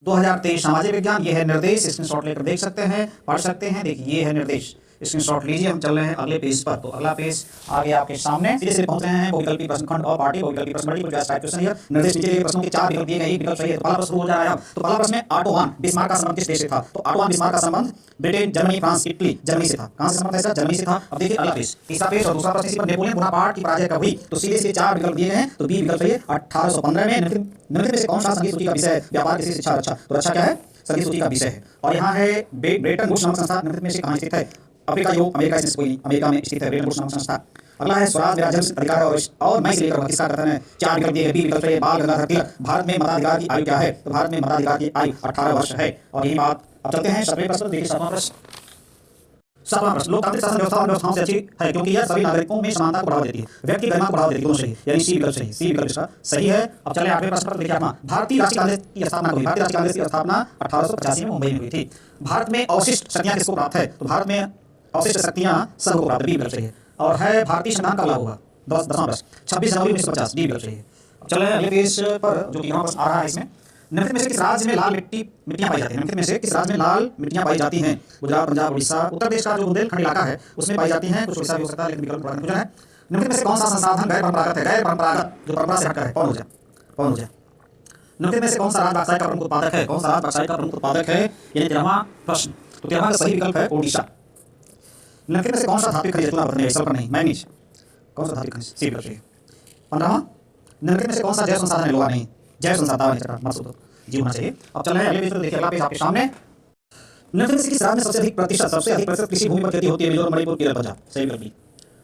2023 सामाजिक विज्ञान, ये है निर्देश, स्क्रीनशॉट लेकर देख सकते हैं, पढ़ सकते हैं। देखिए ये है निर्देश, स्क्रीनशॉट लीजिए। हम चल रहे हैं अगले पेज पर। तो अगला पेज आ गया आपके सामने। सीधे पहुंच रहे हैं बहुविकल्पी प्रश्नखंड और पार्टी बहुविकल्पी प्रश्न मल्टीपल चॉइस टाइप क्वेश्चन। निर्देश नीचे दिए प्रश्नों के 4 विकल्प दिए गए, एक विकल्प सही है। तो पहला प्रश्न हो जा रहा है। तो पहला प्रश्न है, ऑटो वान बिस्मार्क का संबंध किस देश से था? तो ऑटो वान बिस्मार्क का संबंध Britain, Germany, France, Italy, Germany से था। कहां से संबंध है सर? जर्मनी से था। अब देखिए अगला पेज, तीसरा पेज और दूसरा प्रश्न इसी पर, नेपोलियन बोनापार्ट की पराजय कब हुई? तो सीधे से 4 विकल्प दिए गए हैं। तो बी विकल्प सही है, 1815 में। निम्नलिखित में से कौन सा संगीत सूची का विषय है? व्यापार, कृषि, शिक्षा, रक्षा। तो रक्षा क्या है? संगीत सूची का विषय है। और यहाँ है ब्रेटन वुड्स नामक संस्था निम्नलिखित में से कहाँ स्थित है? अफ्रीका, यूरोप, अमेरिका, इसमें कोई नहीं, अमेरिका में स्थित है ब्रेटन वुड्स नामक संस्था। अगला है, स्वराज मेरा जन्म अधिकार और मैं से लेकर किसका कथन है? 4 विकल्प दिए गए, बी विकल्प है बाल गंगाधर तिलक। भारत में मताधिकार की आयु क्या है? तो भारत में मताधिकार की आयु 18 वर्ष है। और यही बात, अब चलते हैं 7वें प्रश्न। देखिए 7वां प्रश्न, लोकतांत्रिक शासन व्यवस्थाओं से अच्छी है क्योंकि यह सभी नागरिकों में समानता को बढ़ावा देती है, व्यक्ति की गरिमा को बढ़ावा देती है। दोनों सही, यानी सी विकल्प सही, सी विकल्प इसका सही है। अब चले 8वें प्रश्न पर। देखिए 8वां, भारतीय राष्ट्रीय कांग्रेस की स्थापना हुई। भारतीय राष्ट्रीय कांग्रेस की स्थापना 1885 में मुंबई में हुई थी। भारत में अवशिष्ट शक्तियां किसको प्राप्त है? तो भारत में अवशिष्ट शक्तियां संघ को प्राप्त है, बी विकल्प सही है। और है, भारतीय संविधान कब लागू हुआ? 10वां प्रश्न, 26 जनवरी 1950, डी विकल्प सही है। अब चले अगले पेज पर, जो कि यहाँ पर आ रहा है। इसमें निम्नलिखित में से किस राज्य में लाल मिट्टियां पाई जाती हैं? निम्नलिखित में से किस राज्य में लाल मिट्टियां पाई जाती हैं? गुजरात, पंजाब, उड़ीसा। उत्तर प्रदेश का जो बुंदेलखंड इलाका है उसमें पाई जाती हैं। कुछ उड़ीसा भी हो सकता है, लेकिन विकल्प कन्फ्यूजन है। निम्नलिखित में से कौन सा संसाधन गैर परंपरागत है? गैर परंपरागत जो परंपरा से हटकर है, कौन हो जाए? निम्नलिखित में से कौन सा राज्य बॉक्साइट का प्रमुख उत्पादक है? कौन सा राज्य बॉक्साइट का प्रमुख उत्पादक है? यानी 13वां प्रश्न। तो 13वां का सही विकल्प है ओडिशा। निम्नलिखित में से कौन सा धातु खनिज चूना पत्थर सल्फर नहीं, मैग्नीज। कौन सा धातु खनिज? सी विकल्प सही है। 15वां, निम्नलिखित में से कौन सा जैव संसाधन है? लोहा नहीं, जैव संसाधन मकसूद जी होना चाहिए। अब चल रहे हैं अगले पेज पर। देखिए अगला पेज आपके सामने। निम्नलिखित में से किस राज्य में सबसे अधिक प्रतिशत कृषि भूमि पर खेती होती है? मिजोरम, मणिपुर, केरल, पंजाब। सही विकल्प बी।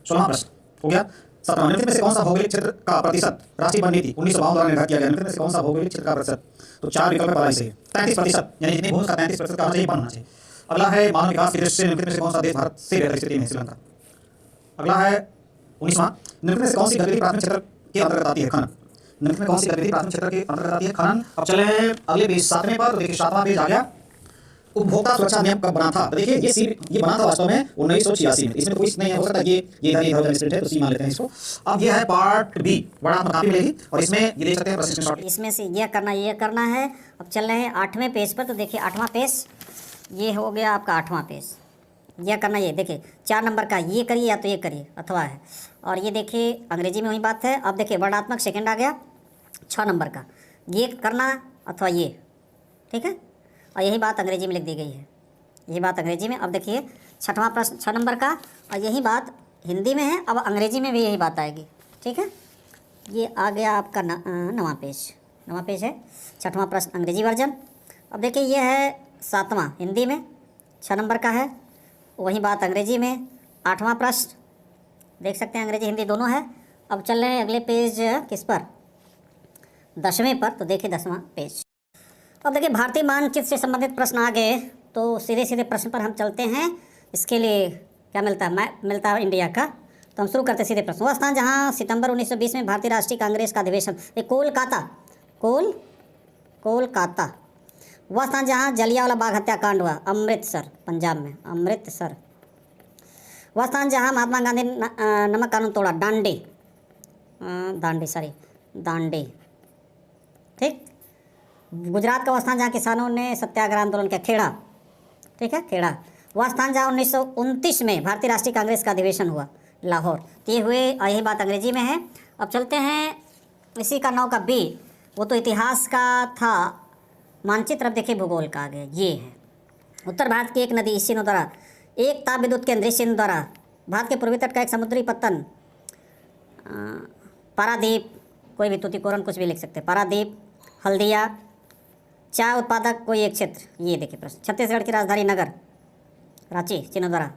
16वां प्रश्न हो गया। 17वां, निम्नलिखित में से कौन सा भौगोलिक क्षेत्र का प्रतिशत राष्ट्रीय वन नीति 1952 द्वारा निर्धारित किया गया? निम्नलिखित में से कौन सा भौगोलिक क्षेत्र का प्रतिशत? तो 4 विकल्प है, सही है। 33%, यानी जितनी भूमि का 33% का होना चाहिए, वन होना चाहिए। अगला है, मानव विकास की दृष्टि से निम्नलिखित में से कौन सा देश भारत से बेहतर स्थिति में? श्रीलंका। अगला है 19वां, निम्नलिखित में से कौन सी गतिविधि प्राथमिक क्षेत्र के अंतर्गत आती है? खनन। निम्नलिखित में कौन सी गतिविधि प्राथमिक क्षेत्र के अंतर्गत आती है? खनन। अब चले हैं अगले पेज 7वें पर। तो देखिए 7वां पेज आ गया। उपभोक्ता सुरक्षा नियम कब बना था? तो देखिए ये बना था वास्तव में 1986 में। इसमें तो कोई नहीं है, हो सकता है ये इधर मिस्टेक है, तो सी मान लेते हैं इसको। अब ये है पार्ट बी, बड़ा आपको काफी मिलेगी। और इसमें ये देख सकते हैं प्रश्न स्क्रीनशॉट, इसमें से ये करना है। अब चल रहे हैं 8वें पेज पर। तो देखिए 8वां पेज ये हो गया आपका 8वां पेज। यह करना, ये देखिए 4 नंबर का ये करिए या तो ये करिए अथवा है। और ये देखिए अंग्रेजी में वही बात है। अब देखिए वर्णात्मक सेकंड आ गया 6 नंबर का, ये करना अथवा ये, ठीक है। और यही बात अंग्रेजी में लिख दी गई है, यही बात अंग्रेजी में। अब देखिए 6वां प्रश्न 6 नंबर का, और यही बात हिंदी में है, अब अंग्रेजी में भी यही बात आएगी, ठीक है। ये आ गया आपका 9वां पेज है। 6वां प्रश्न अंग्रेजी वर्जन। अब देखिए ये है 7वां हिंदी में, 6 नंबर का है, वही बात अंग्रेजी में। 8वां प्रश्न देख सकते हैं, अंग्रेजी हिंदी दोनों है। अब चल रहे हैं अगले पेज किस पर? 10वें पर। तो देखिए 10वां पेज। अब देखिए भारतीय मानचित्र से संबंधित प्रश्न आ गए, तो सीधे प्रश्न पर हम चलते हैं। इसके लिए क्या मिलता है? मैप मिलता है इंडिया का। तो हम शुरू करते हैं सीधे प्रश्न। वह स्थान जहां सितंबर 1920 में भारतीय राष्ट्रीय कांग्रेस का अधिवेशन, कोलकाता। वह स्थान जहां जलियांवाला बाग हत्याकांड हुआ, अमृतसर, पंजाब में, अमृतसर। वह स्थान जहां महात्मा गांधी नमक कानून तोड़ा, दांडी, ठीक। गुजरात का वह स्थान जहाँ किसानों ने सत्याग्रह आंदोलन किया, खेड़ा, ठीक है, खेड़ा। वह स्थान जहाँ 1929 में भारतीय राष्ट्रीय कांग्रेस का अधिवेशन हुआ, लाहौर। तो ये हुए, और यही बात अंग्रेजी में है। अब चलते हैं इसी का 9 का बी, वो तो इतिहास का था। मानचित्र अब देखिए भूगोल का आ गया, ये है। उत्तर भारत की एक नदी इस चिन्ह द्वारा, एक ताप विद्युत केंद्र इस चिन्ह द्वारा, भारत के पूर्वी तट का एक समुद्री पत्तन, पारादीप, कोई भी तुतिकोरन कुछ भी लिख सकते हैं, पारादीप, हल्दिया, चाय उत्पादक कोई एक क्षेत्र, ये देखिए प्रश्न। छत्तीसगढ़ की राजधानी नगर, रांची चिन्ह द्वारा,